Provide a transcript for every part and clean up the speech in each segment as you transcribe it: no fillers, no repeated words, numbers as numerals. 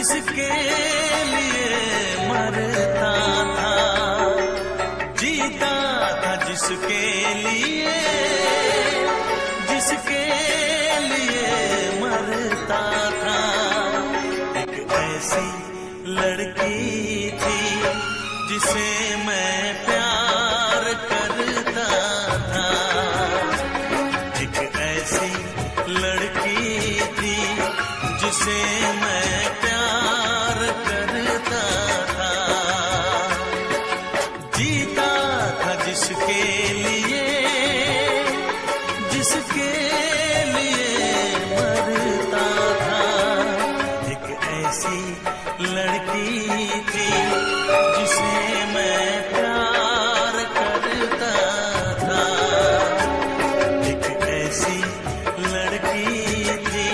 जिसके लिए मरता था, जीता था जिसके लिए, जिसके लिए मरता था। एक ऐसी लड़की थी जिसे मैं प्यार करता था, एक ऐसी लड़की थी जिसे मैं प्यार करता था। जीता था जिसके लिए, जिसके लिए मरता था। एक ऐसी लड़की थी जिसे मैं प्यार करता था, एक ऐसी लड़की थी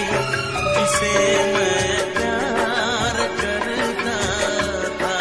जिसे मैं प्यार करता था।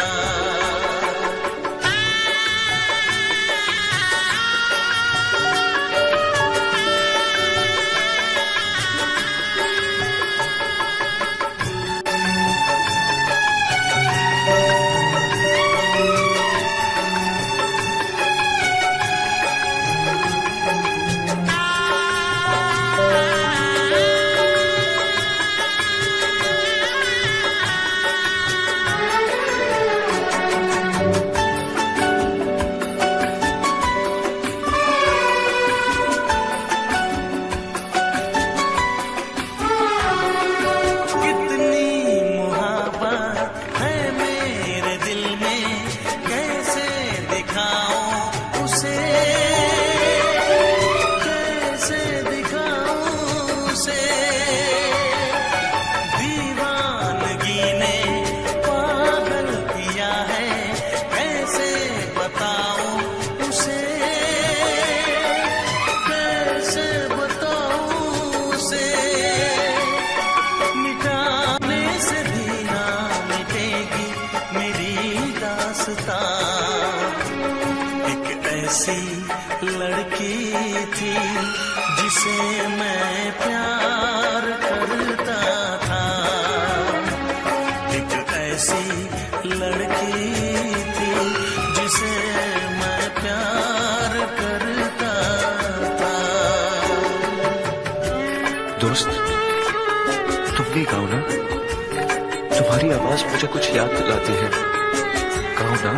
एक ऐसी लड़की थी जिसे मैं प्यार करता था, एक ऐसी लड़की थी जिसे मैं प्यार करता था। दोस्त, तुम भी गाओ ना, तुम्हारी आवाज मुझे कुछ याद दिलाती है, गाओ ना।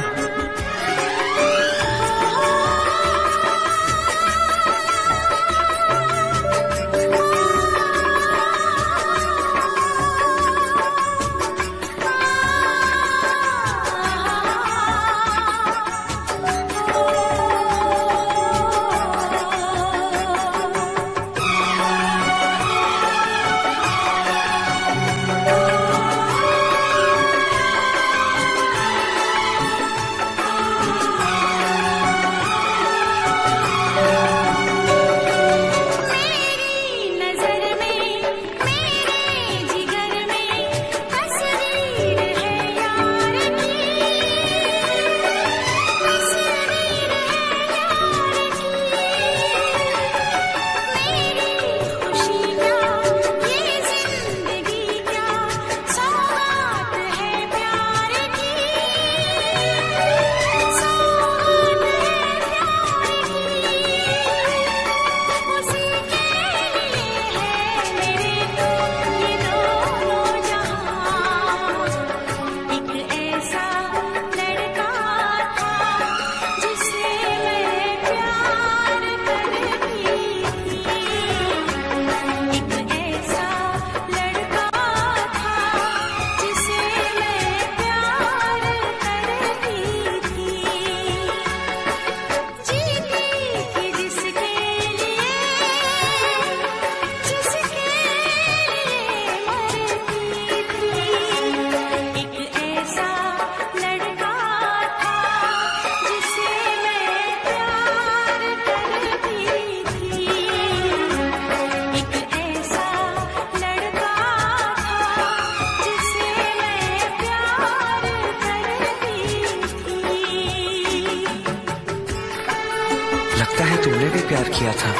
तुमने भी प्यार किया था,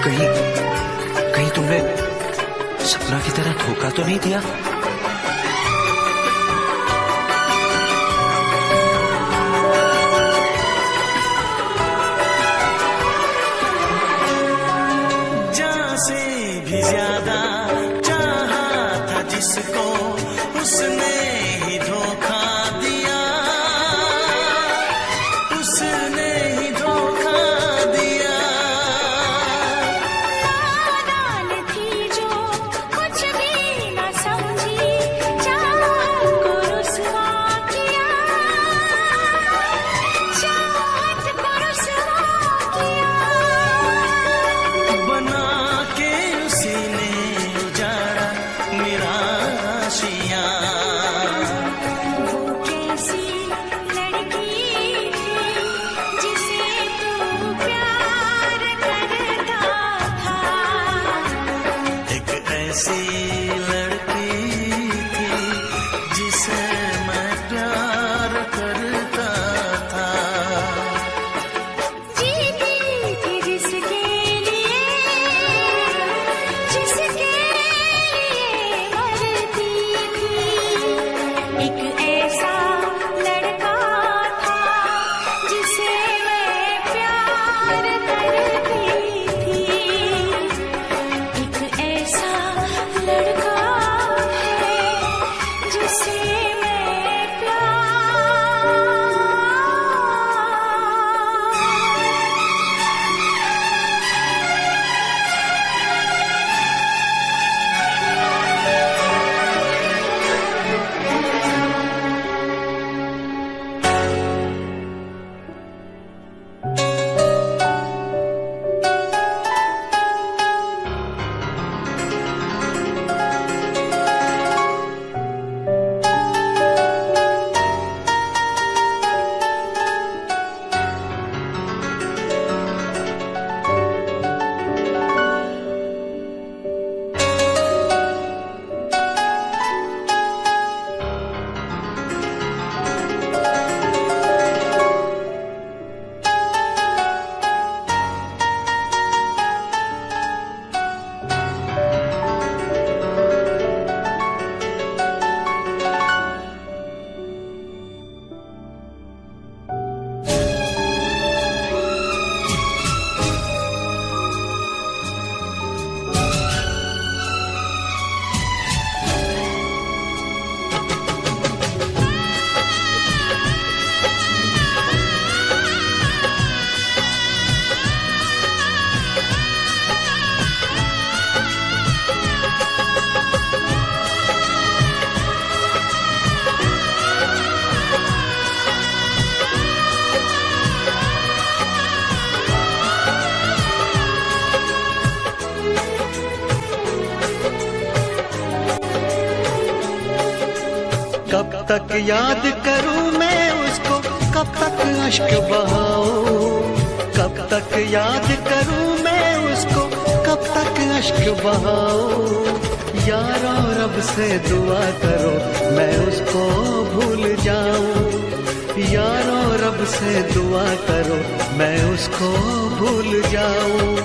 कहीं तुमने सपना की तरह धोखा तो नहीं दिया? उसने ही धोखा दिया, उसने ही धोखा दिया। नादान थी जो कुछ भी न समझी, चाहत को रुसवा किया, चाहत को रुसवा किया। बना के उसी ने उजाड़ा मेरा आशियाँ। वो कैसी लड़की थी जिसे तू प्यार करता था। एक ऐसी लड़की थी जिसे मैं प्यार करता था। जीती थी जिसके लिए, जिसके लिए मरती थी। एक ऐसा लड़का था जिसे मैं प्यार करती थी। एक ऐसा लड़का है जिसे मैं प्यार। कब तक याद करूं मैं उसको, कब तक अश्क बहाऊं। कब तक याद करूं मैं उसको, कब तक अश्क बहाऊं। यारो रब से दुआ करो मैं उसको भूल जाऊं। यारो रब से दुआ करो मैं उसको भूल जाऊं।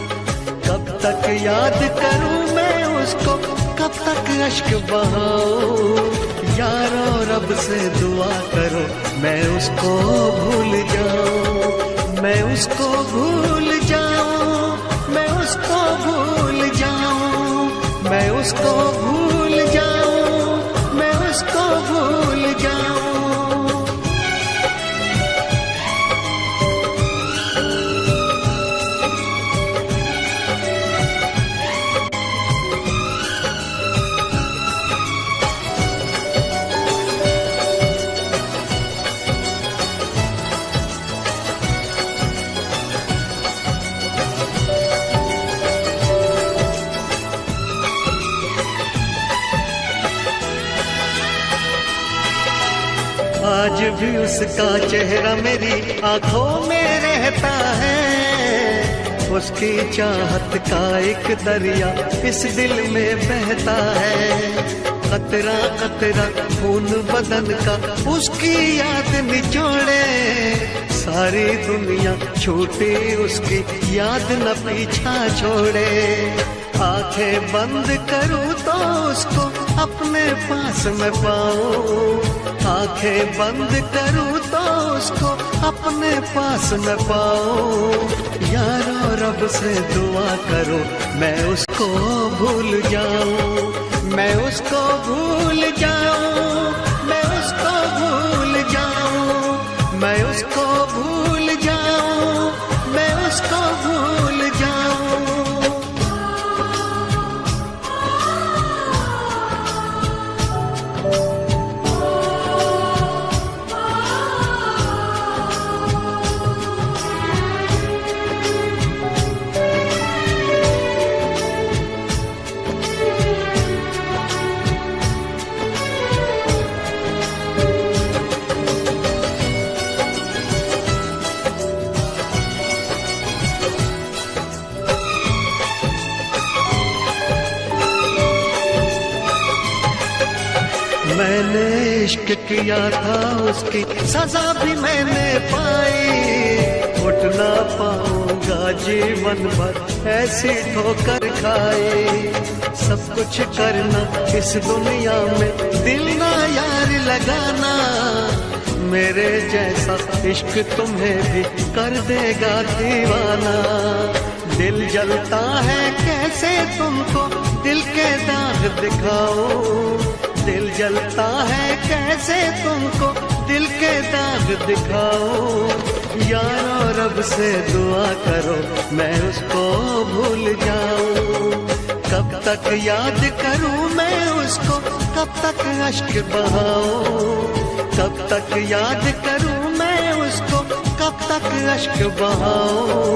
कब तक याद करूं मैं उसको, कब तक अश्क बहाऊं। यारो रब से दुआ करो मैं उसको भूल जाऊं। मैं उसको भूल जाऊं, मैं उसको भूल जाऊं। मैं उसको भूल जाऊं, मैं उसको भूल जाऊं। आज भी उसका चेहरा मेरी आंखों में रहता है। उसकी चाहत का एक दरिया इस दिल में बहता है। कतरा कतरा खून बदन का उसकी याद निचोड़े। सारी दुनिया छूटी उसकी याद न पीछा छोड़े। आंखें बंद करूं तो उसको अपने पास में पाऊं। आंखें बंद करूं तो उसको अपने पास में पाऊं। यारो रब से दुआ करो मैं उसको भूल जाऊं। मैं उसको भूल जाऊं। मैंने इश्क किया था उसकी सजा भी मैंने पाई, उठ ना पाऊंगा जीवन भर ऐसी ठोकर खाई। सब कुछ करना इस दुनिया में दिल ना यार लगाना, मेरे जैसा इश्क तुम्हें भी कर देगा दीवाना। दिल जलता है कैसे तुमको दिल के दाग दिखाऊं, दिल जलता है कैसे तुमको दिल के दाग दिखाऊं। यारो रब से दुआ करो मैं उसको भूल जाऊं, कब तक याद करूं मैं उसको, कब तक अश्क बहाऊं। कब तक याद करूं मैं उसको, कब तक अश्क बहाऊं।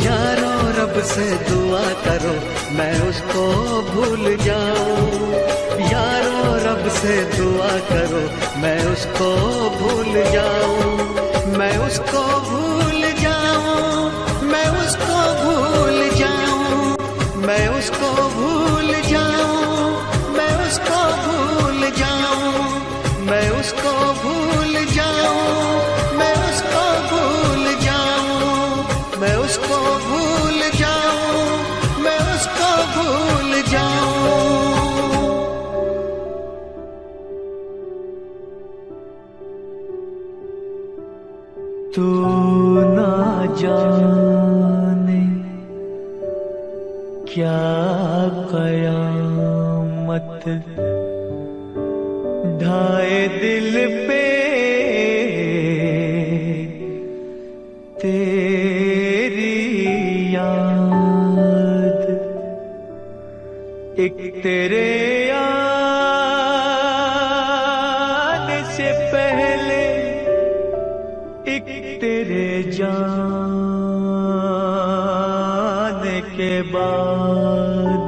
यारो रब से दुआ करो मैं उसको भूल जाऊं, यारो रब से दुआ करो मैं उसको भूल जाऊं। मैं उसको भूल जाऊं, मैं उसको भूल जाऊं, मैं उसको भूल जाऊं, मैं उसको भूल जाऊं, मैं उसको भूल जाऊं, मैं उसको भूल जाऊं, मैं उसको भूल जाऊं, मैं उसको भूल जाऊं। तू ना जाने क्या कयामत ढाए दिल पे तेरी याद, एक तेरे आने से पहले एक तेरे जाने के बाद।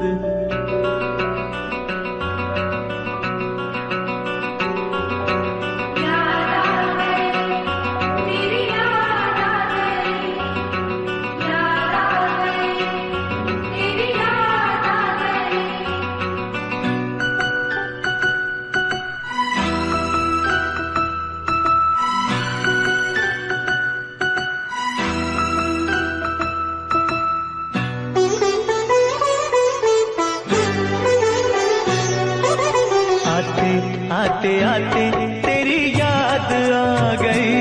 आते आते तेरी याद आ गई,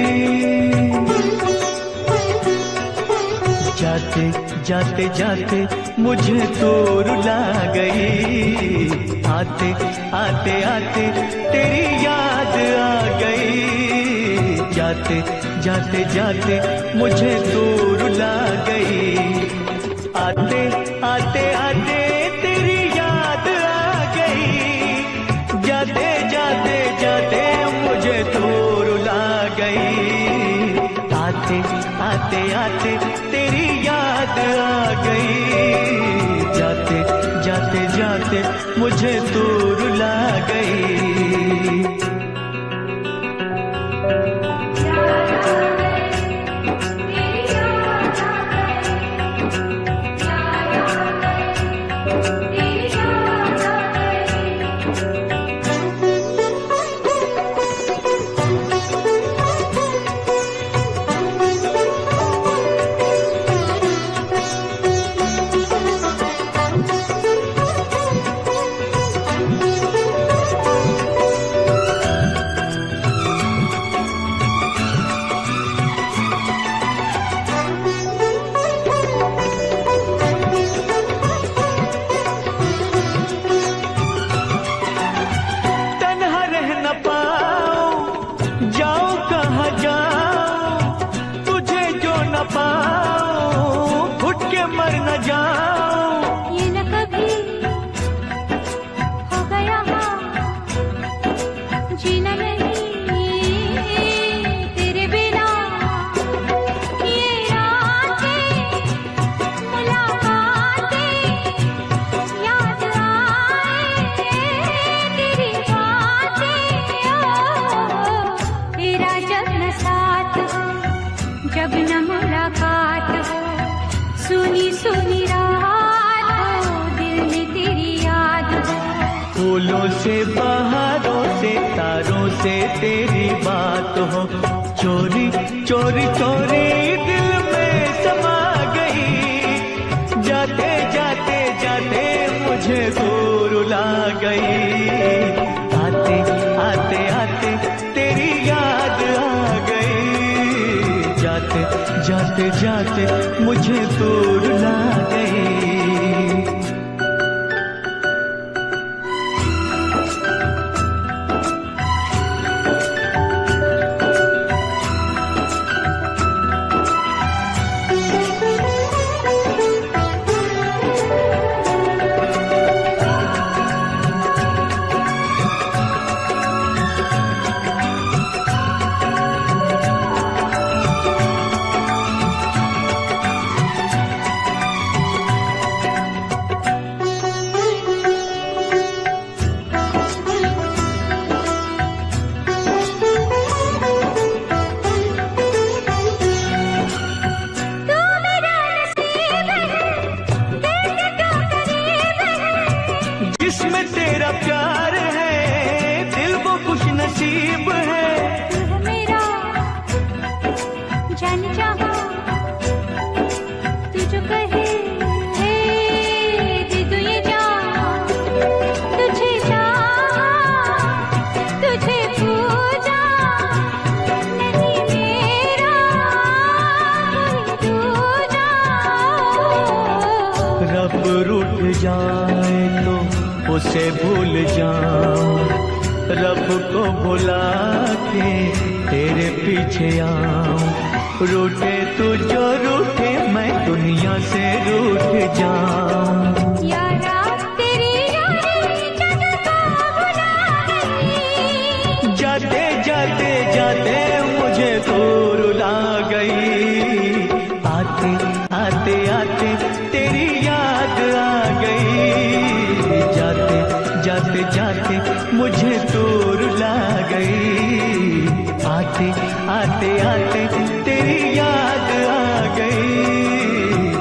जाते जाते जाते मुझे तो रुला गई। आते आते आते तेरी याद आ गई, जाते जाते जाते मुझे तो रुला गई। आते आते आते तेरी याद आ गई, जाते जाते जाते मुझे तो रुला गई। आते आते आते तेरी याद आ गई, जाते जाते जाते मुझे तो रुला गई। सुनी रात हो, दिल में तेरी याद हो। फूलों से बहारों से तारों से तेरी बात हो, चोरी चोरी चोरी दिल में समा गई। जाते जाते जाते मुझे दूर ला गई। आते आते आते तेरी याद आ गई। जाते जाते जाते मुझे दूर ला गई। जिसमें तेरा प्यार है दिल वो खुश नसीब है। तू है मेरा जान चाहा, तू जो कहे है दे दूं ये जान। तुझे चाहा, तुझे पूजा, नहीं मेरा कोई दूजा। रब रूठ जाए तो उसे भूल जाऊं, रब को भुला के तेरे पीछे आऊं। रूठे तू जो रूठे मैं दुनिया से रूठ जाऊं। यारा तेरी यारी जग को भुला गई। जाते जाते जाते मुझे दूर ला गई। आते आते आते तेरी याद आ गई। जाते जाते जाते मुझे दूर ला गई। आते आते आते तेरी याद आ गई।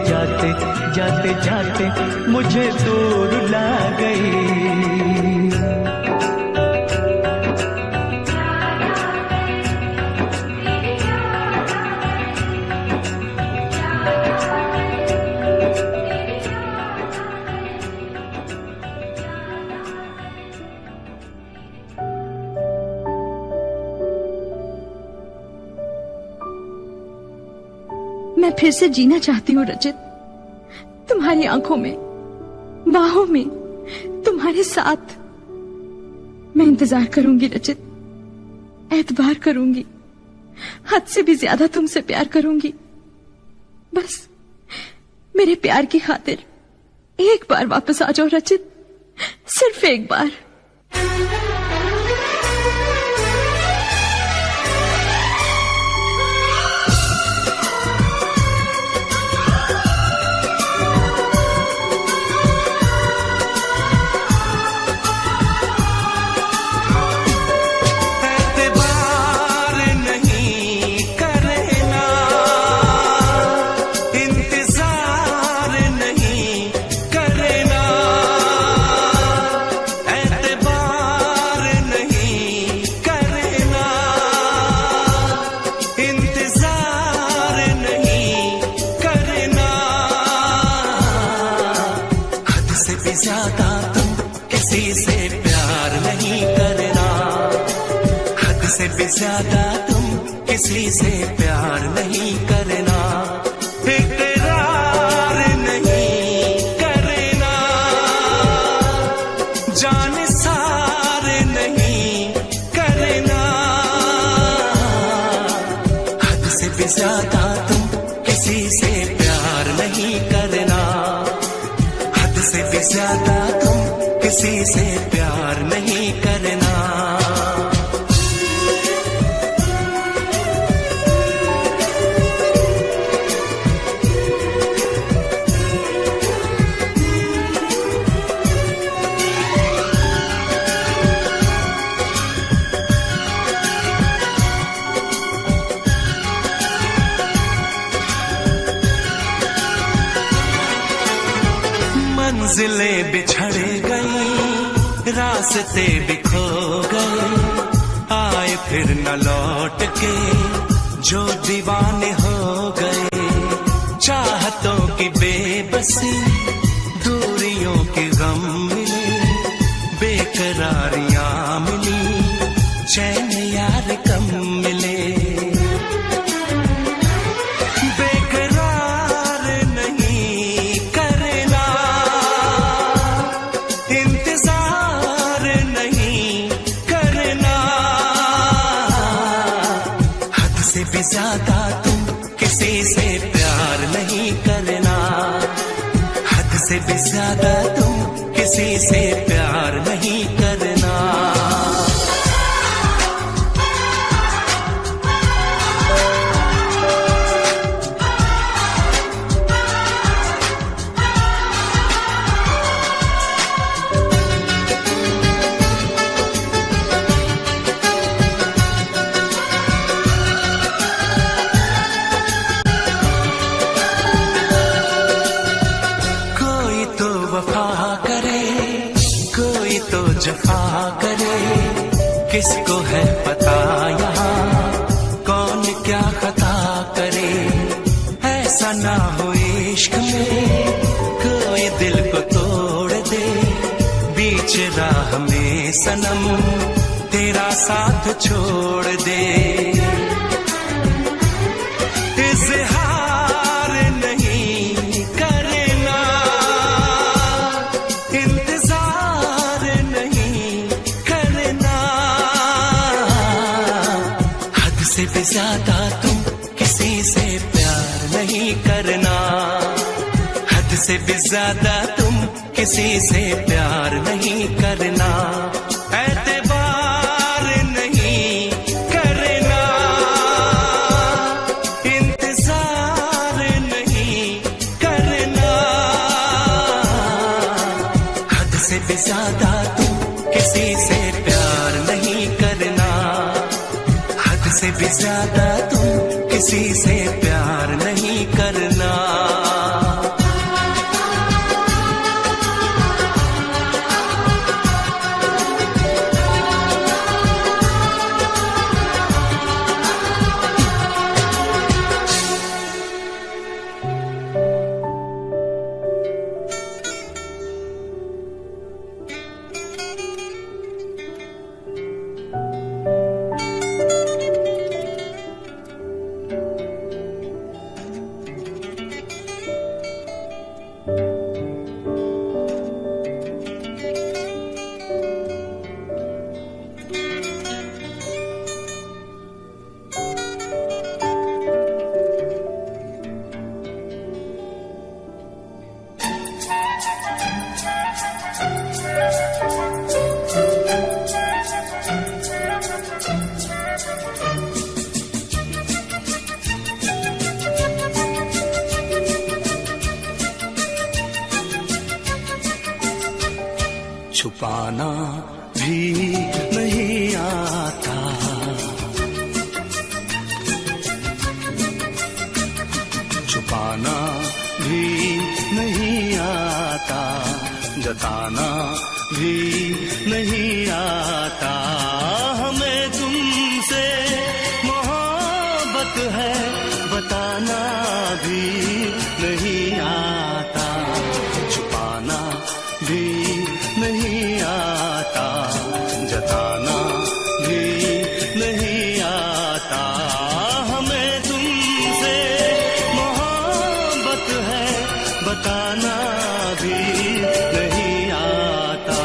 जाते जाते जाते मुझे दूर ला गई। मैं फिर से जीना चाहती हूँ रचित, तुम्हारी आंखों में, बाहों में, तुम्हारे साथ। मैं इंतजार करूंगी रचित, एतबार करूंगी, हद से भी ज्यादा तुमसे प्यार करूंगी। बस मेरे प्यार की खातिर एक बार वापस आ जाओ रचित, सिर्फ एक बार। ज्यादा तुम किसी से प्यार नहीं करना। हद से भी ज्यादा तुम किसी से प्यार नहीं करना। इकरार नहीं करना, जान सार नहीं करना। हद से भी ज्यादा तुम किसी से प्यार नहीं करना। हद से भी ज्यादा तुम किसी से प्यार नहीं करना। मंजिलें बिछड़ गई, रास्ते बिखो गए, आए फिर न लौट के जो दीवाने हो गए। चाहतों की बेबसी, दूरियों के गम मिले, बेकरारियां मिली, चैन यार कम मिले। बेकरार नहीं करना, इंतजार नहीं करना, हद से भी ज्यादा तुम किसी से प्यार नहीं करना, हद से भी ज्यादा तुम किसी से प्यार नहीं करना। जफा करे, किसको है पता यहाँ कौन क्या खता करे। ऐसा ना हो इश्क में कोई दिल को तोड़ दे, बीच राह में सनम तेरा साथ छोड़ दे। इज़हार नहीं करना, इंतजार नहीं करना, हद से भी ज्यादा तुम किसी से प्यार नहीं करना, हद से भी ज्यादा तुम किसी से प्यार नहीं करना। एतबार नहीं करना, इंतजार नहीं करना, हद से भी ज्यादा तुम किसी से प्यार नहीं करना, हद से भी ज्यादा तुम किसी से प्यार नहीं करना। छुपाना भी नहीं आता, छुपाना भी नहीं आता, जताना भी नहीं आता। हमें तुमसे मोहब्बत है बताना भी नहीं आता, छुपाना भी नहीं आता, जताना भी नहीं आता। हमें तुमसे मोहब्बत है बताना भी नहीं आता,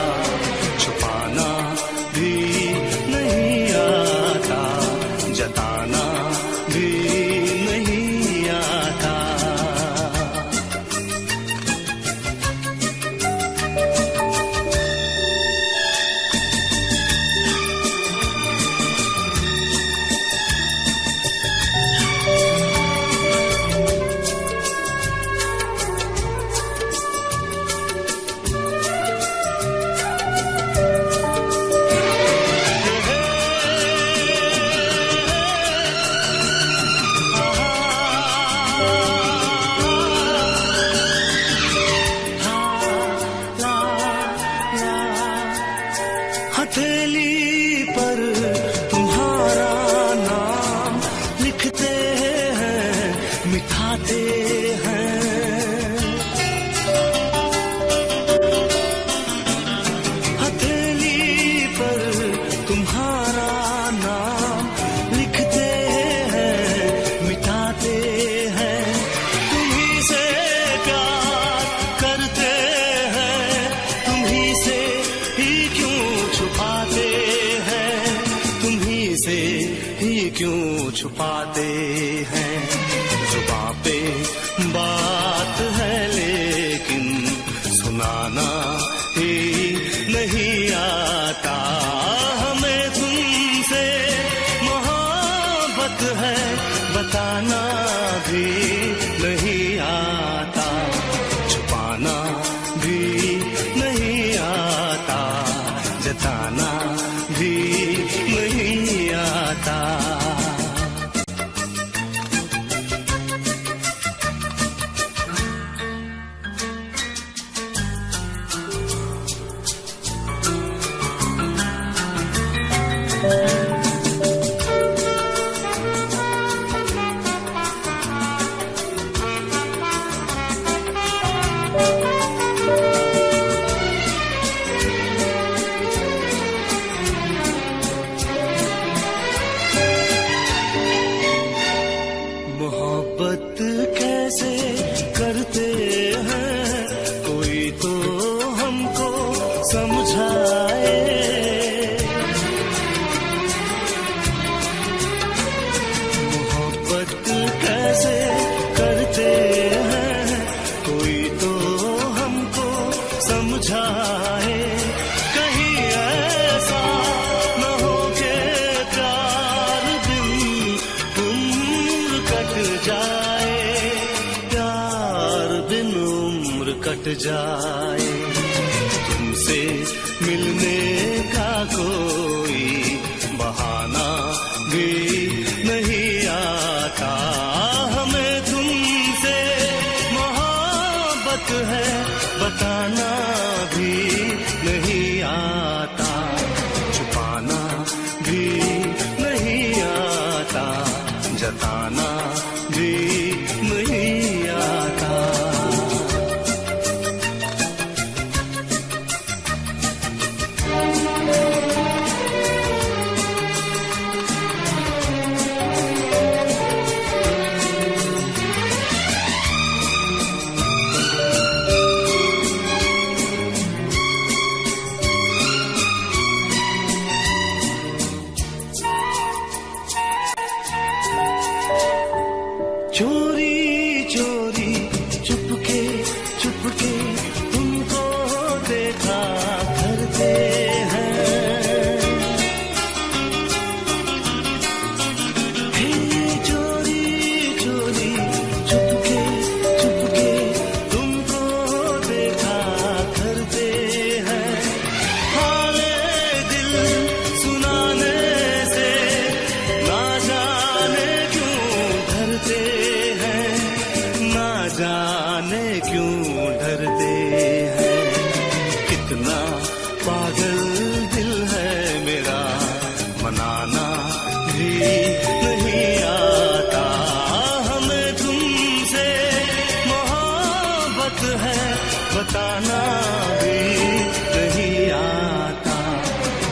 क्यों छुपाते हैं। जुबां पे बात है लेकिन सुनाना ही नहीं आता। हमें तुमसे मोहब्बत है बताना भी नहीं आता। छुपाना भी नहीं आता, जताना भी नहीं आता। मोहब्बत कैसे करते हैं कोई तो हमको समझाए। मोहब्बत कैसे करते हैं कोई तो हमको समझाए। कहीं ऐसा न हो के प्यार बिन उम्र कट जाए, प्यार बिन उम्र कट जाए। तुमसे मिलने का कोई बहाना भी नहीं आता। हमें तुमसे मोहब्बत है बताना भी नहीं आता। छुपाना भी नहीं आता, जताना भी नहीं आता। चोरी चोरी चुपके चुपके तुमको देखा करते हैं। हे चोरी चोरी चुपके चुपके तुमको देखा करते हैं। हाले दिल सुनाने से ना जाने क्यों डरते हैं, ना जाने क्यों डरते हैं। कितना पागल दिल है मेरा, मनाना भी नहीं आता। हमें तुमसे मोहब्बत है बताना भी नहीं आता।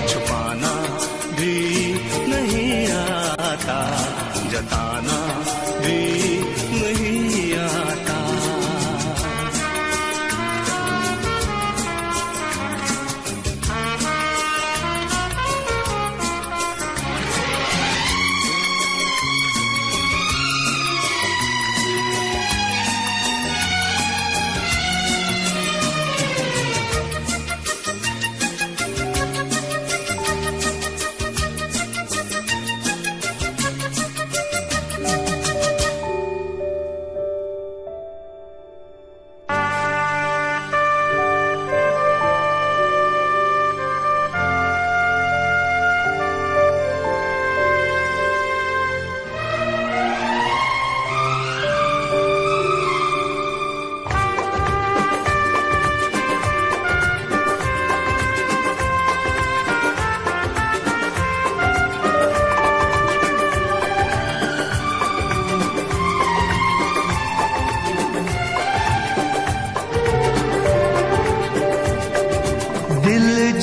छुपाना भी नहीं आता, जताना भी नहीं आता।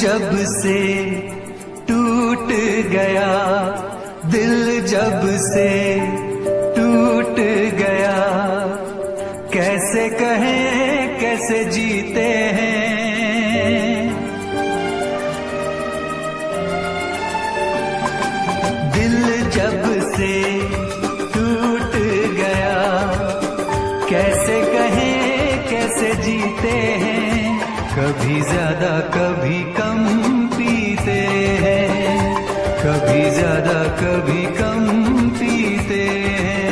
जब से टूट गया, दिल जब से टूट गया, कैसे कहें कैसे जीते हैं। दिल जब से टूट गया, कैसे कहें कैसे जीते हैं, कभी ज्यादा कभी कम पीते हैं, कभी ज्यादा कभी कम पीते हैं।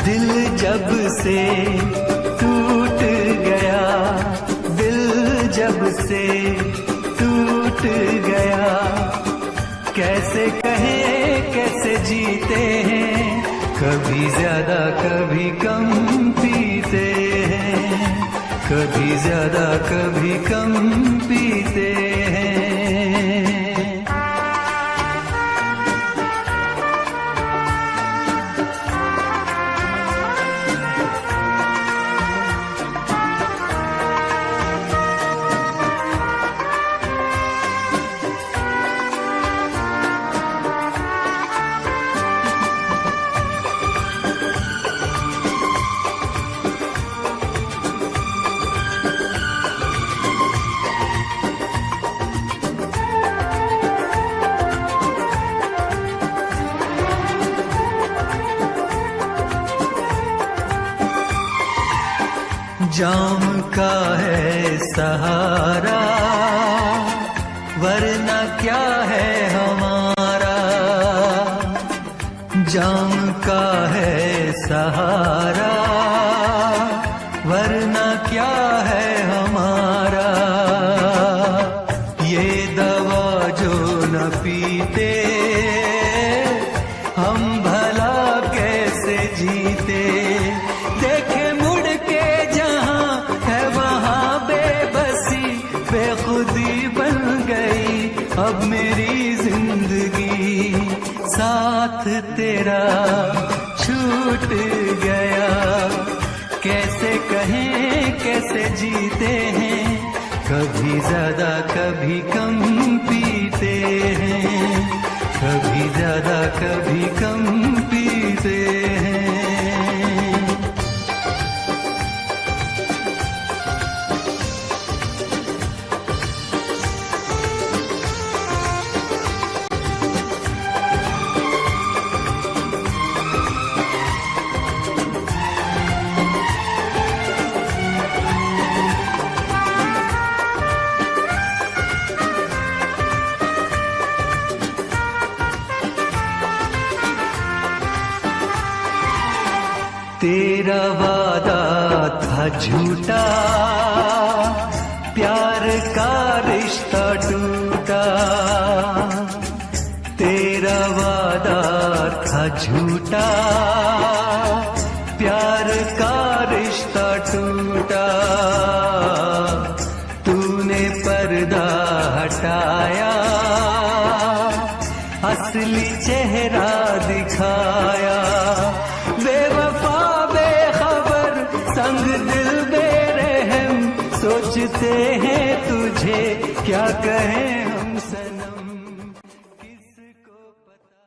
दिल जब से टूट गया, दिल जब से टूट गया, कैसे कहें कैसे जीते हैं, कभी ज्यादा कभी कम पीते हैं, कभी ज्यादा कभी कम पीते हैं। जाम का है सहारा, वरना क्या है हमारा, जाम का है सहारा, वरना क्या है हमारा। ये दवा जो न पीते, हम भला कैसे जीते। देखे मुड़ के जहां है वहां बेबसी, बेखुदी बन गई अब मेरी जिंदगी। साथ तेरा छूट गया, कैसे कहें कैसे जीते हैं, कभी ज्यादा कभी कम पीते हैं, कभी ज्यादा कभी कम पीते हैं। तेरा वादा था झूठा, प्यार का रिश्ता टूटा। तेरा वादा था झूठा, प्यार का रिश्ता टूटा। तूने पर्दा हटाया, असली चेहरा दिखाया। बेवफा बेखबर संग दिल बेरहम, सोचते हैं तुझे क्या कहें हम सनम, किसको पता।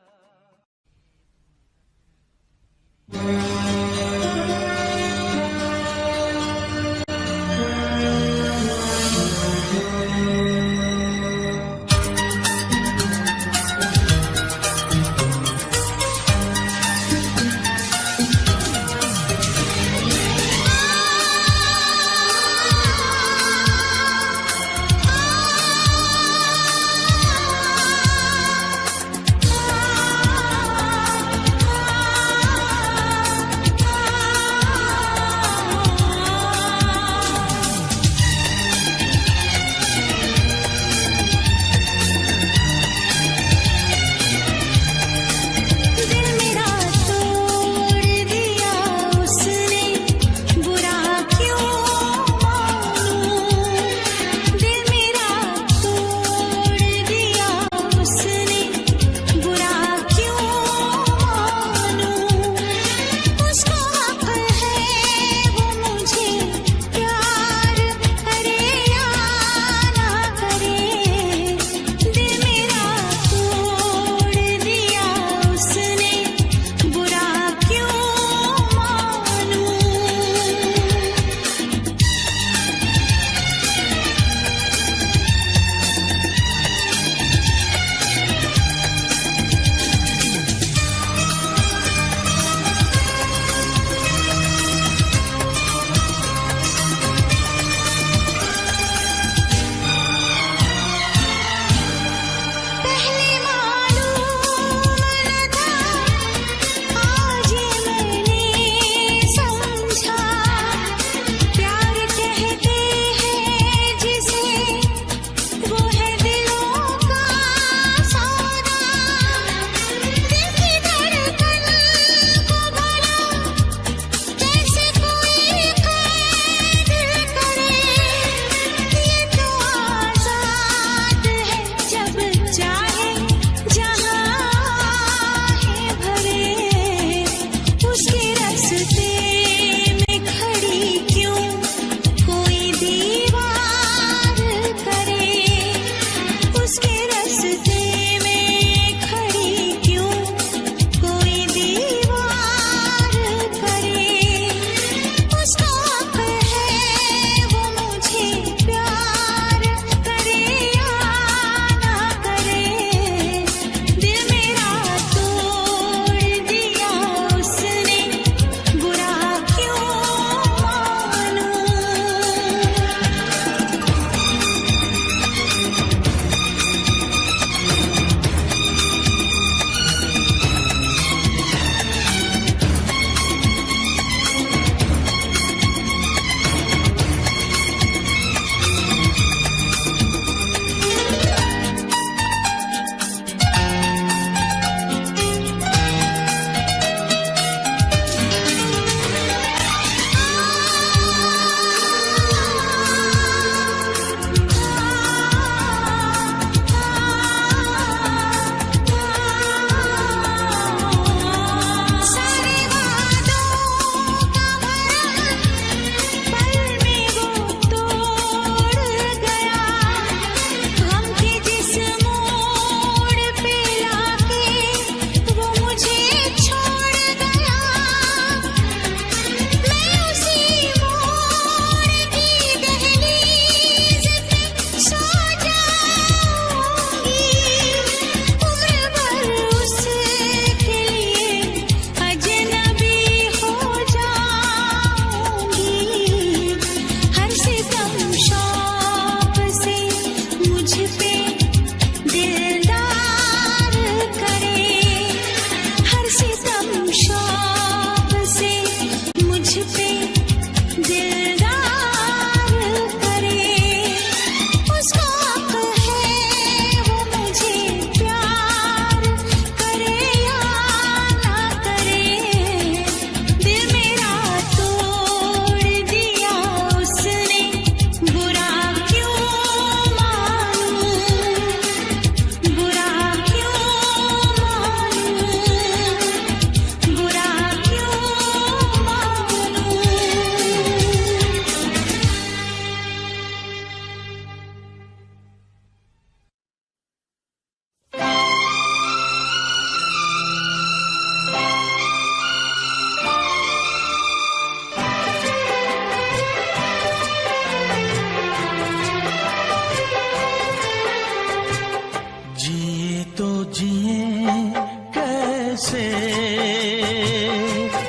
कैसे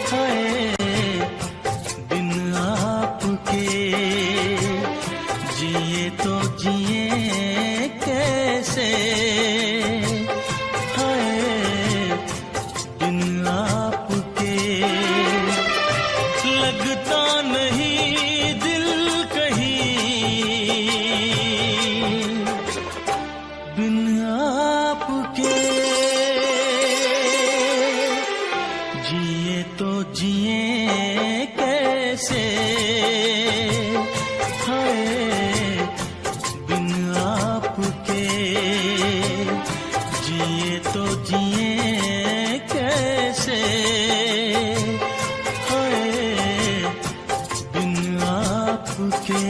हाय बिन आपके जिए तो जिए कैसे हाय बिन आपके लगता नहीं दिल कहीं बिन आपके जिए तो जिए कैसे हाय बिन आपके जिए तो जिए कैसे हाय बिन आपके।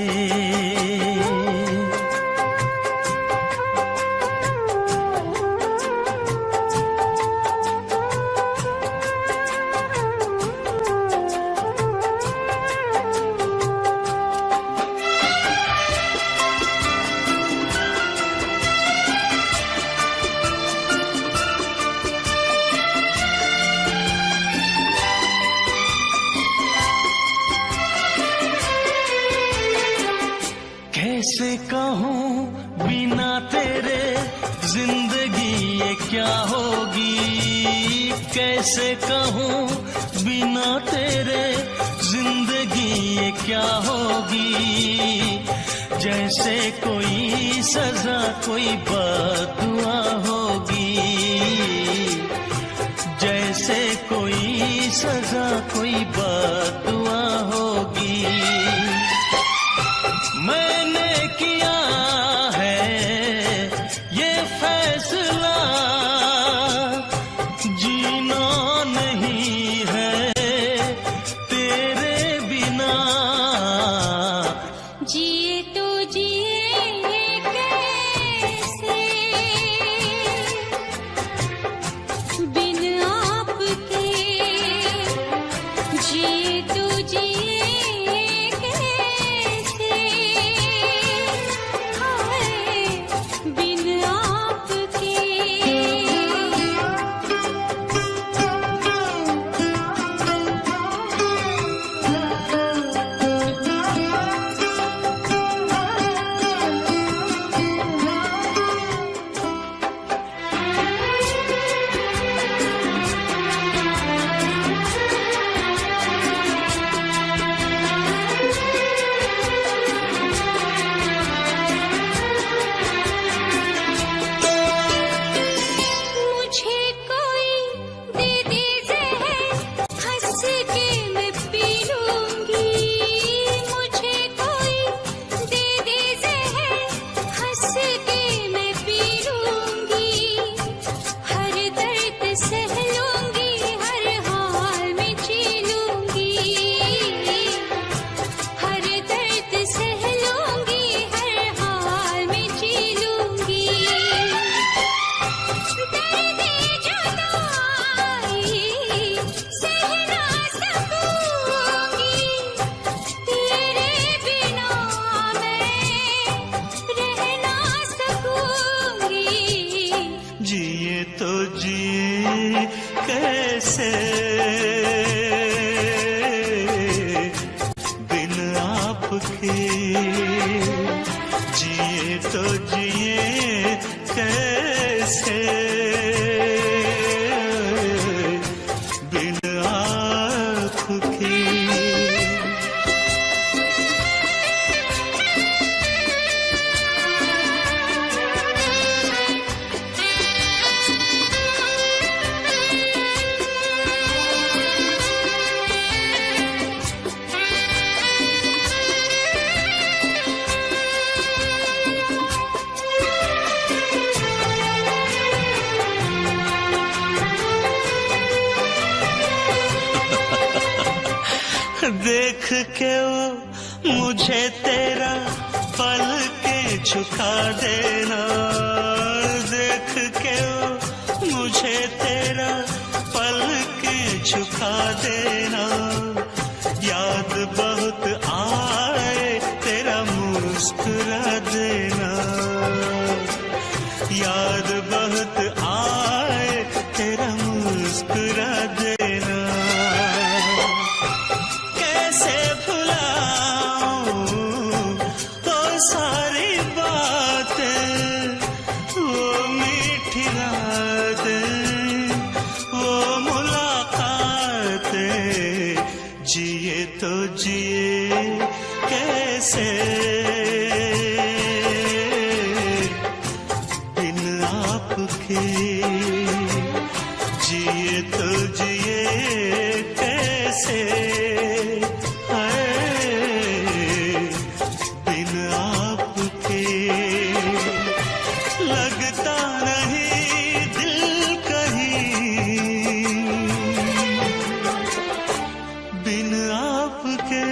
कैसे कहूँ बिना तेरे जिंदगी ये क्या होगी, कैसे कहूँ बिना तेरे जिंदगी ये क्या होगी। जैसे कोई सजा कोई बददुआ होगी, जैसे कोई सजा कोई बददुआ होगी। मैंने किया है ये फैसला जीना नहीं है तेरे बिना। जिए तो जिए कैसे बिन आपके, जिए तो जिए कैसे हाय बिन आपके। मुझे कोई दे दे ज़हर हंस के मैं पी लूंगी, मुझे कोई दे दे ज़हर हंस के मैं पी लूंगी। हर दर्द सह लूंगी हर हाल में जी लूंगी, हर दर्द सह लूंगी हर हाल में जी लूंगी। दर्द जुदाई सह ना सकूंगी, तेरे बिना मैं रह ना सकूंगी। जिए तो जिए कैसे बिन आपके, जिए तो जिए कैसे बिन आपके। देख के वो मुझे तेरा पल के झुका देना, देख के वो मुझे तेरा पल के झुका देना। याद बहुत आए तेरा मुस्कुरा देना, याद बहुत आए तेरा मुस्कुरा मुस्कुरा देना। कैसे भुलाऊं वो सारी बातें, वो मीठी रातें, वो मुलाकातें। जिए तो जिए कैसे बिन आपके, जिए तो जिए कैसे बिन आपके। लगता नहीं दिल कहीं बिन आपके।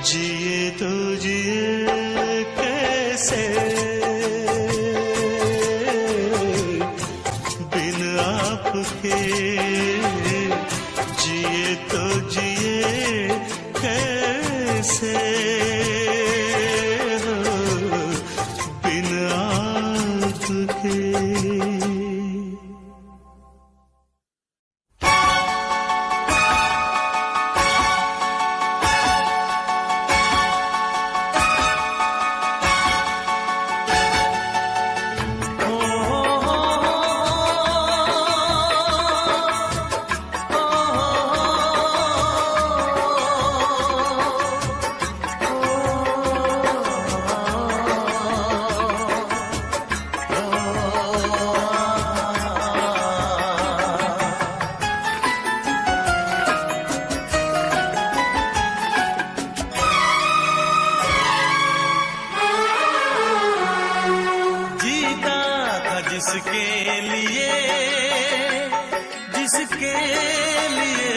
जिए तो जिए कैसे बिन आपके। जिए तो जिए कैसे बिन आपके। जिसके लिए, जिसके लिए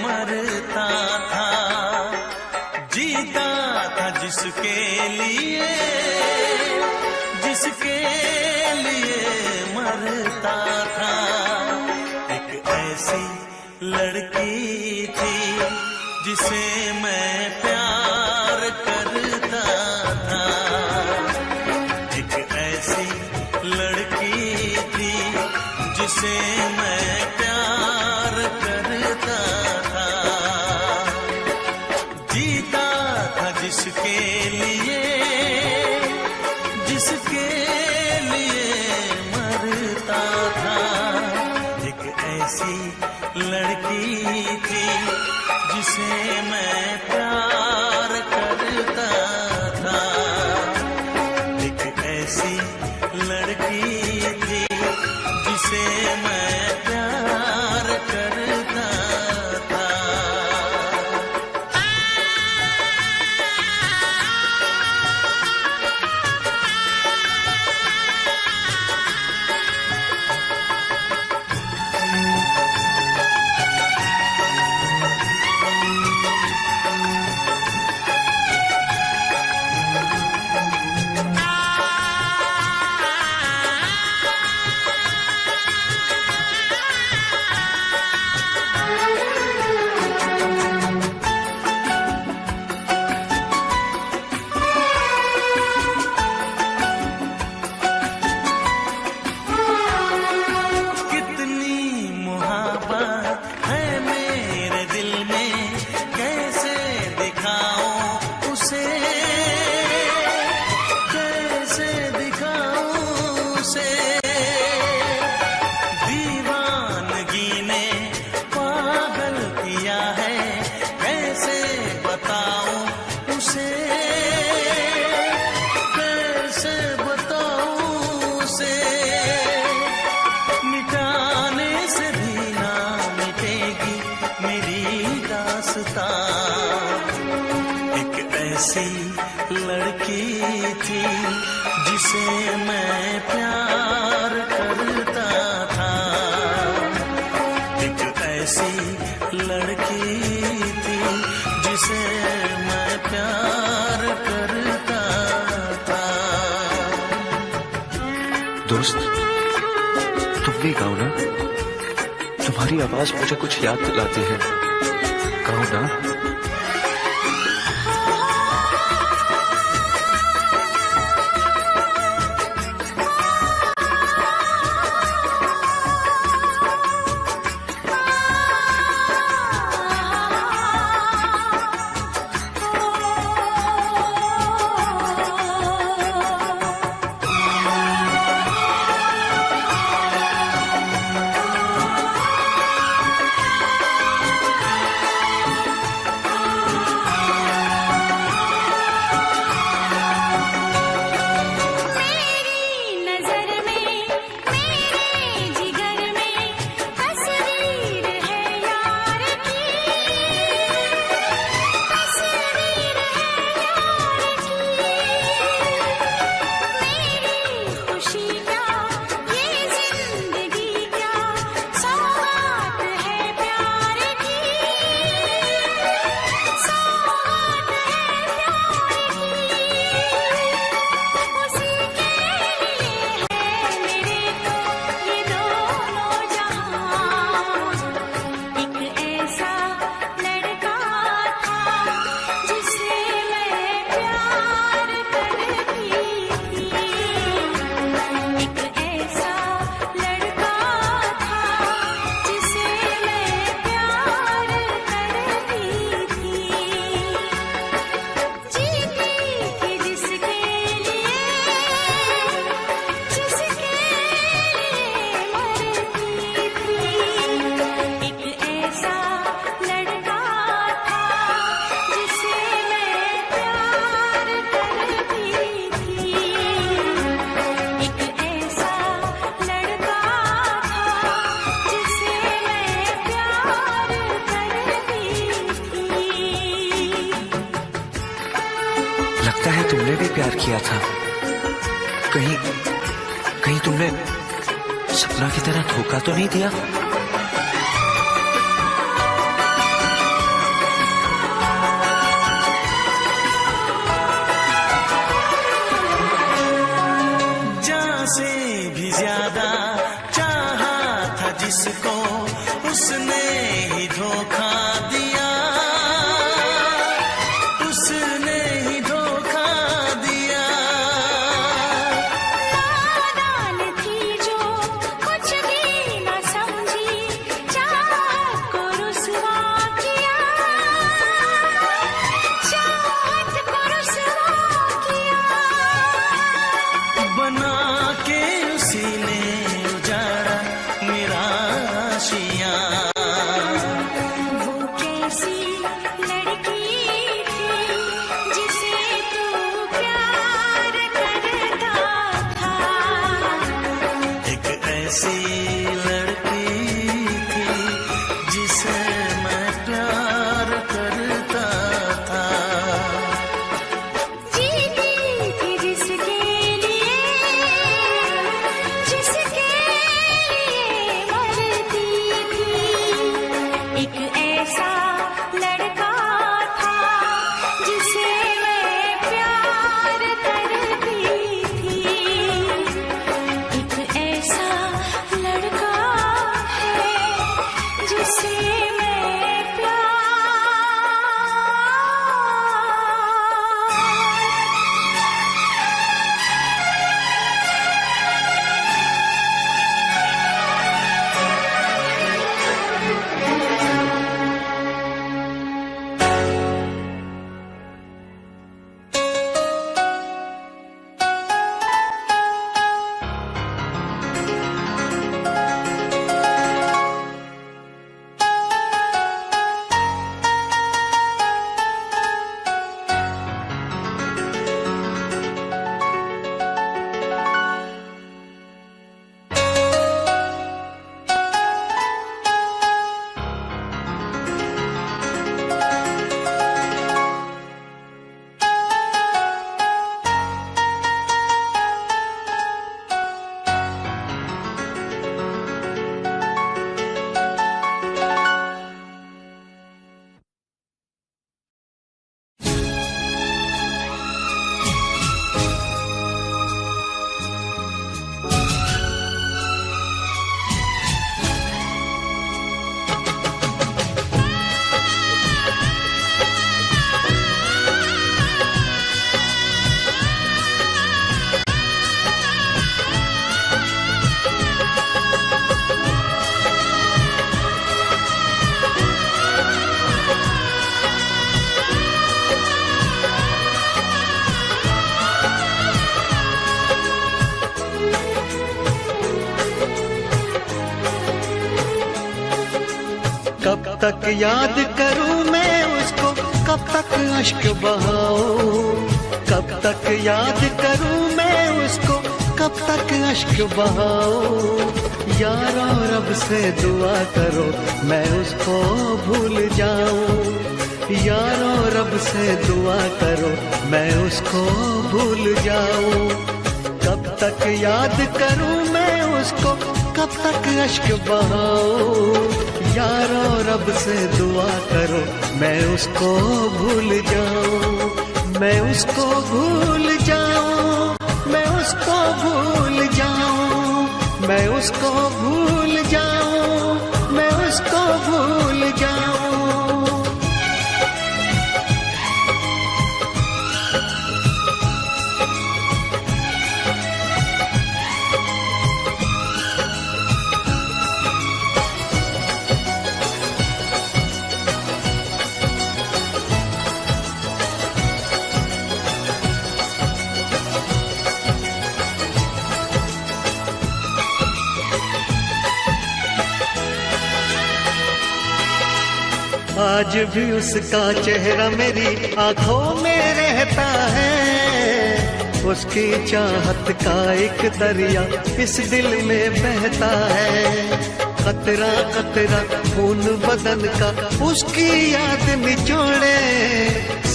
मरता था, जीता था जिसके लिए, जिसके लिए मरता था। एक ऐसी लड़की थी जिसे मैं प्यार करता था। एक ऐसी लड़की थी जिसे मैं प्यार करता था। जीता था जिसके लिए, जिसके लिए मरता था। एक ऐसी लड़की थी जिसे मैं प्यार करता था। एक ऐसी लड़की थी जिसे मैं प्यार करता था। लड़की थी जिसे मैं प्यार करता था। एक ऐसी लड़की थी जिसे मैं प्यार करता था। दोस्त, तुम भी गाओ ना, तुम्हारी आवाज मुझे कुछ याद दिलाती है। गाओ ना। भी प्यार किया था। कहीं कहीं तुमने सपना की तरह धोखा तो नहीं दिया? जान से भी ज्यादा चाहा था जिसको, उसने ही धोखा दिया, उसने ही धोखा दिया। नादान थी जो कुछ भी न समझी, चाहत को रुसवा किया, चाहत को रुसवा किया। बना के उसी ने उजाड़ा मेरा आशियाँ। वो कैसी लड़की थी जिसे तू प्यार करता था, एक ऐसी लड़की थी जिसे मैं प्यार करता था। जीती थी जिसके लिए, जिसके लिए मरती थी। एक ऐसा लड़का था जिसे मैं प्यार करती थी। एक ऐसा लड़का है जिसे मैं प्यार। कब तक याद करूं मैं उसको, कब तक अश्क बहाऊं, कब तक याद करूं मैं उसको, कब तक अश्क बहाऊं। यारो रब से दुआ करो मैं उसको भूल जाऊं, यारो रब से दुआ करो मैं उसको भूल जाऊं। कब तक याद करूं मैं उसको, कब तक अश्क बहाऊं। यारो रब से दुआ करो मैं उसको भूल जाऊं, मैं उसको भूल जाऊं, मैं उसको भूल जाऊं, मैं उसको भूल जाऊं, मैं उसको भूल जाऊं। आज भी उसका चेहरा मेरी आंखों में रहता है, उसकी चाहत का एक दरिया इस दिल में बहता है। कतरा कतरा खून बदन का उसकी याद निचोड़े,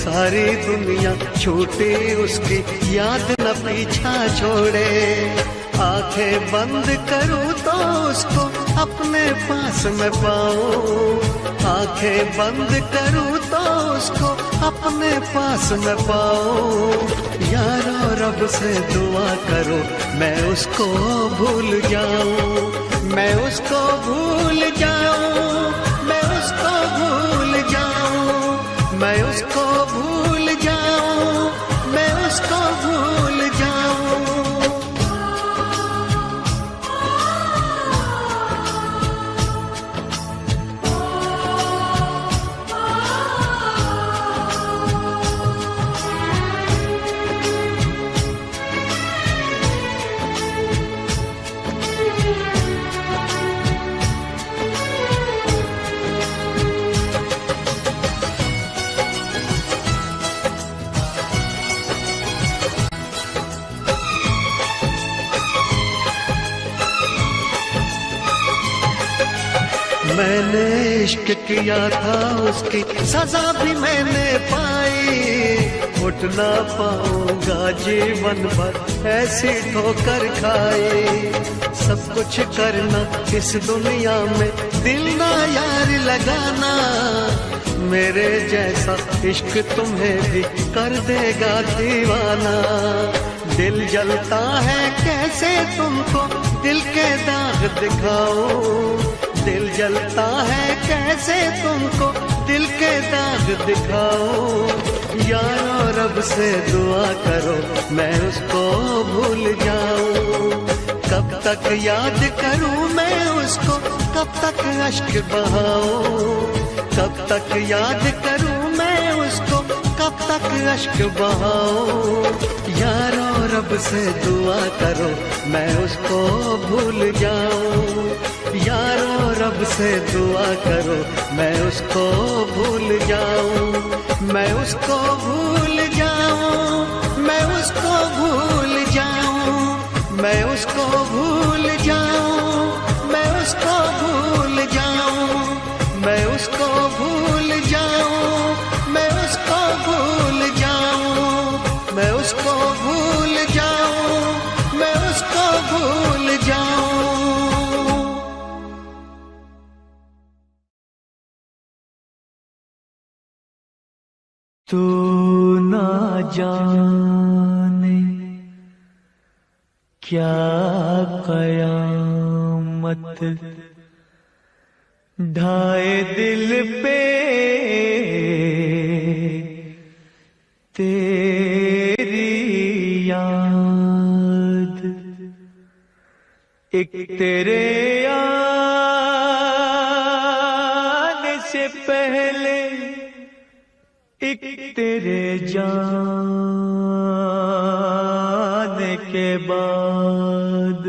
सारी दुनिया छूटे उसकी याद न पीछा छोड़े। आंखें बंद करूं तो उसको अपने पास में पाऊं, आंखें बंद करूं तो उसको अपने पास में पाऊं। यारो रब से दुआ करो मैं उसको भूल जाऊं, मैं उसको भूल जाऊं, मैं उसको भूल जाऊं, मैं उसको भूल जाऊं, मैं उसको भूल जाऊं। मैंने इश्क किया था उसकी सजा भी मैंने पाई, उठ ना पाऊंगा जीवन भर ऐसी ठोकर खाई। सब कुछ करना इस दुनिया में दिल ना यार लगाना, मेरे जैसा इश्क तुम्हें भी कर देगा दीवाना। दिल जलता है कैसे तुमको दिल के दाग दिखाऊं, दिल जलता है कैसे तुमको दिल के दाग दिखाऊं। यारो रब से दुआ करो मैं उसको भूल जाऊं, कब तक याद करूं मैं उसको, कब तक अश्क बहाऊं, कब तक याद करूं मैं उसको, कब तक अश्क बहाऊं। यारो रब से दुआ करो मैं उसको भूल जाऊं, यारो रब से दुआ करो मैं उसको भूल जाऊं, मैं उसको भूल जाऊं, मैं उसको भूल जाऊं, मैं उसको भूल जाऊं, मैं उसको भूल जाऊं, मैं उसको भूल जाऊं, मैं उसको भूल जाऊं, मैं उसको भूल जाऊं, मैं उसको भूल जाऊं। तू ना जाने क्या कयामत ढाए दिल पे तेरी याद, एक तेरे आने से पहले एक तेरे जाने के बाद।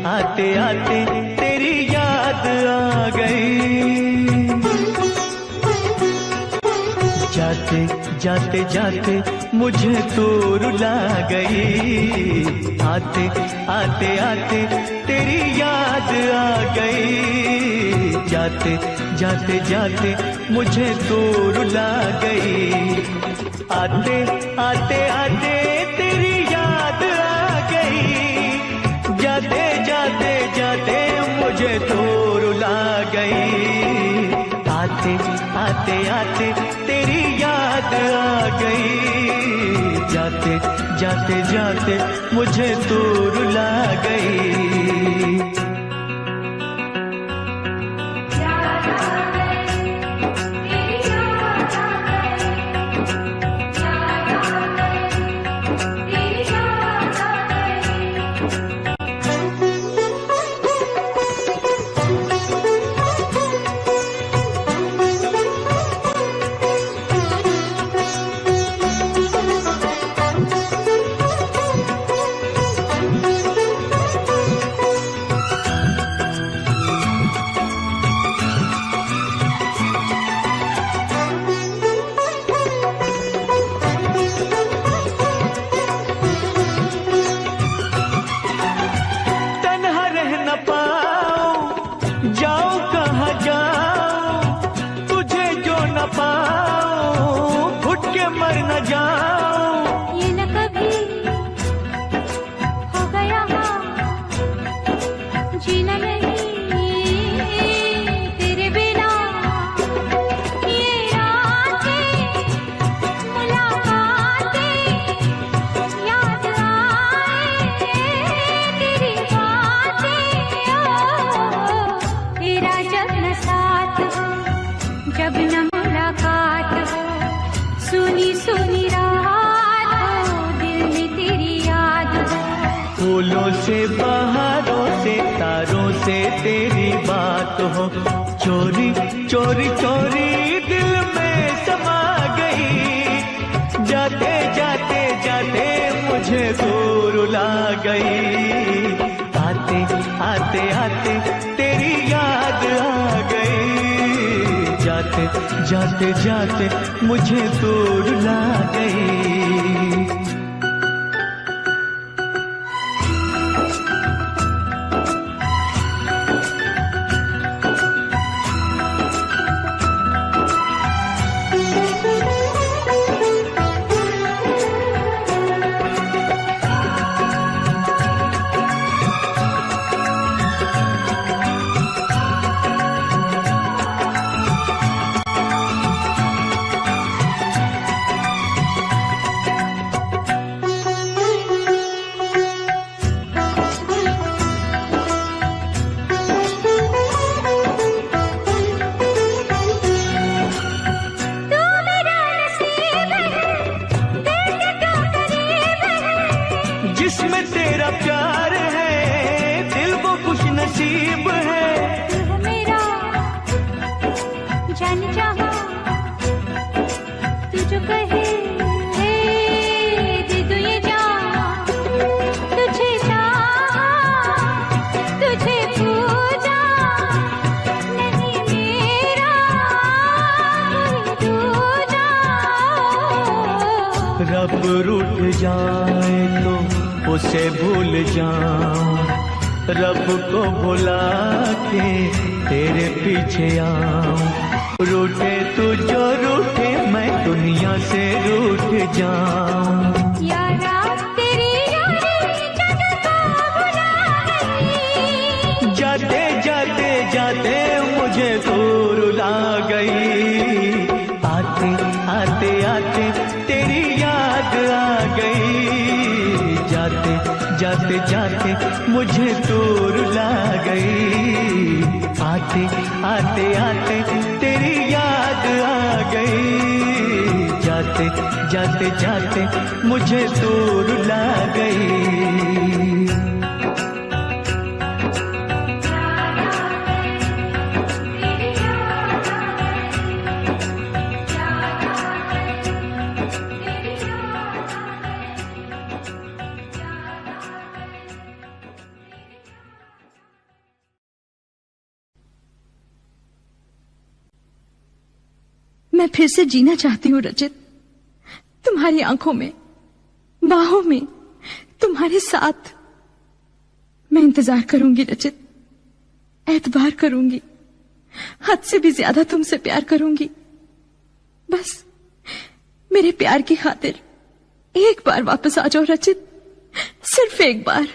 आते आते तेरी याद आ गई, जाते जाते जाते मुझे तू रुला गई। आते आते आते तेरी याद आ गई, जाते जाते जाते मुझे तू रुला गई। आते आते आते तेरी याद आ गई, जाते जाते जाते मुझे तो रुला गई। आते आते आते तेरी याद आ गई, जाते जाते जाते मुझे तो रुला गई। फूलों से बहारों से तारों से तेरी बात हो, चोरी चोरी चोरी दिल में समा गई, जाते जाते जाते मुझे दूर ला गई, आते आते आते तेरी याद आ गई, जाते जाते जाते मुझे दूर ला गई। जिसमें तेरा प्यार है दिल वो खुश नसीब है, तू मेरा जान चाहा, तू जो कहे दे दूं ये जान, तुझे चाहा तुझे पूजा, नहीं मेरा कोई दूजा। रब रूठ जाए तो उसे भूल जाऊं, रब को भुला के तेरे पीछे आऊं, रूठे तू जो रूठे मैं दुनिया से रूठ जाऊं। यारा तेरी यारी जग को भुला गई, जाते जाते जाते मुझे दूर ला गई, आते आते आते तेरी याद आ गई, जाते जाते जाते मुझे दूर ला गई, आते आते आते तेरी याद आ गई, जाते जाते जाते मुझे दूर ला गई। मैं फिर से जीना चाहती हूँ रचित, तुम्हारी आंखों में, बाहों में, तुम्हारे साथ। मैं इंतजार करूंगी रचित, एतबार करूंगी, हद से भी ज्यादा तुमसे प्यार करूंगी। बस मेरे प्यार की खातिर एक बार वापस आ जाओ रचित, सिर्फ एक बार।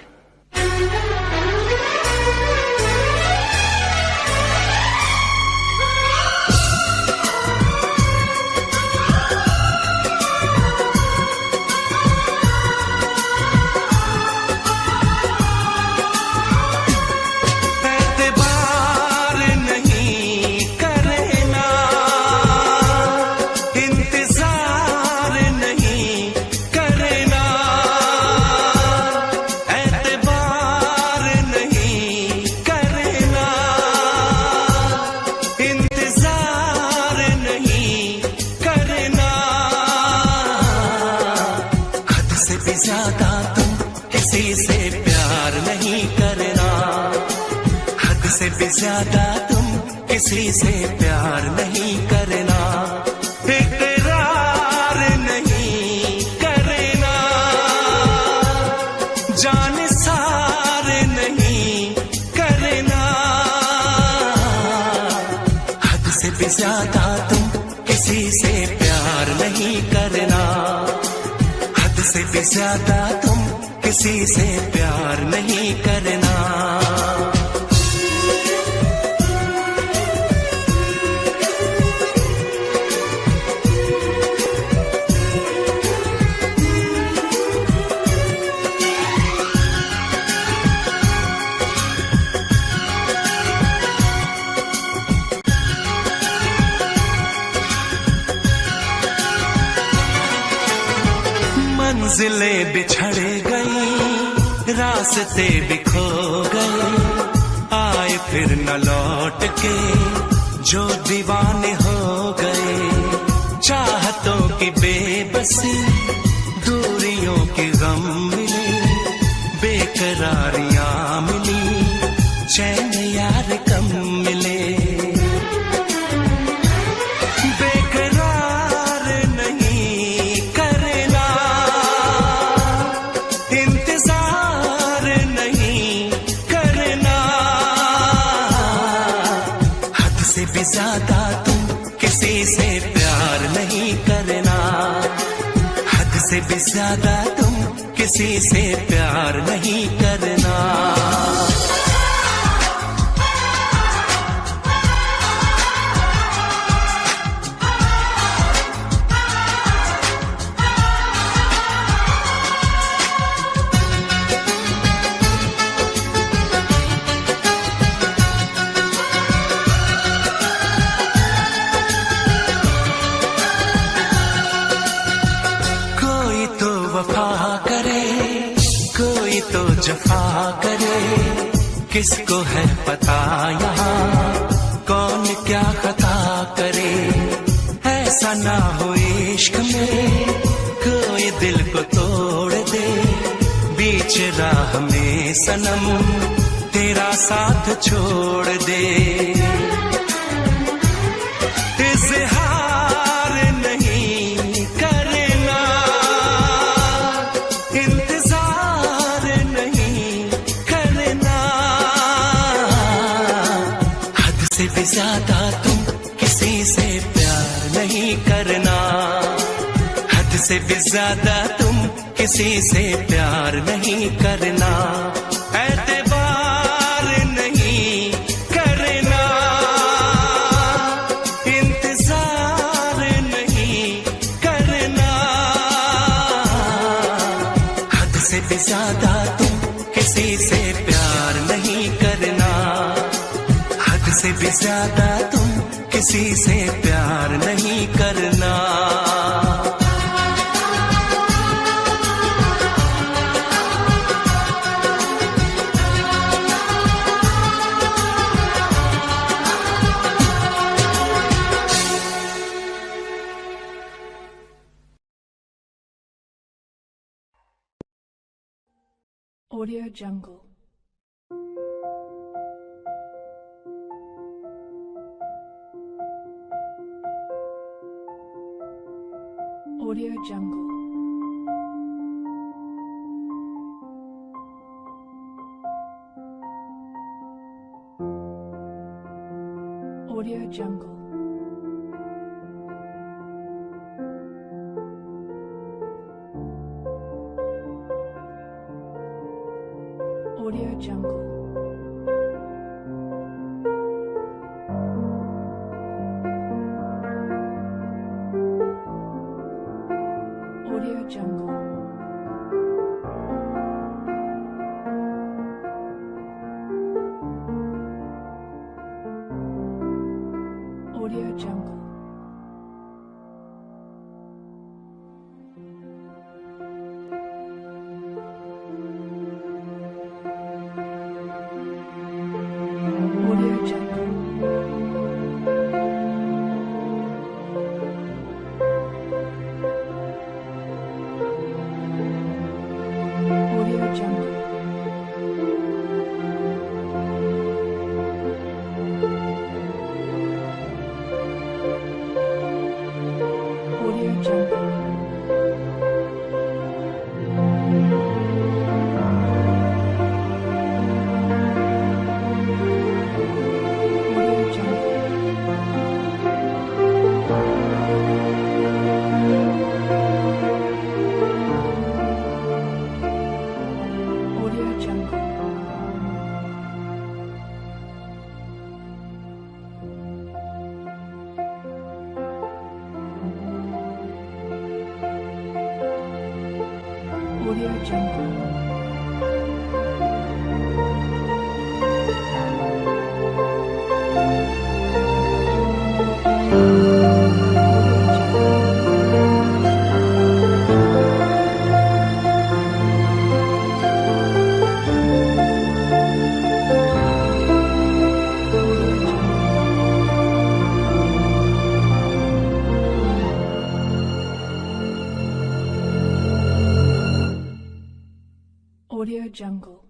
ज्यादा तुम किसी से प्यार नहीं करना, हद से भी ज्यादा तुम किसी से प्यार नहीं करना, इकरार नहीं करना, जान सार नहीं करना, हद से भी ज्यादा तुम किसी से प्यार नहीं करना, से भी ज्यादा तुम किसी से प्यार नहीं करना। मंजिलें बिछड़ गई, रास्ते भी खो गए, आए फिर न लौट के जो दीवाने हो गए। चाहतों की बेबसी, दूरियों के गम मिले, बेकरारियां मिली, चैन यार कम मिले। बेकरार नहीं करना, इंतजार नहीं करना, हद से भी ज्यादा तुम किसी से प्यार नहीं करना, हद से भी ज्यादा तुम किसी से प्यार नहीं करना। जफा करे, किसको है पता यहाँ कौन क्या खता करे। ऐसा ना हो इश्क में कोई दिल को तोड़ दे, बीच राह में सनम तेरा साथ छोड़ दे। इज़हार नहीं करना, इंतजार नहीं करना, हद से भी ज्यादा तुम किसी से प्यार नहीं करना, हद से भी ज्यादा तुम किसी से प्यार नहीं करना। एतबार नहीं करना, इंतजार नहीं करना, हद से भी ज्यादा तुम किसी से प्यार नहीं करना, हद से भी ज्यादा तुम किसी से प्यार नहीं करना। Audio Jungle. Audio Jungle. Audio Jungle. Audio Jungle. Audio Jungle. Audio Jungle. Audio Jungle. Audio Jungle. Audio Jungle.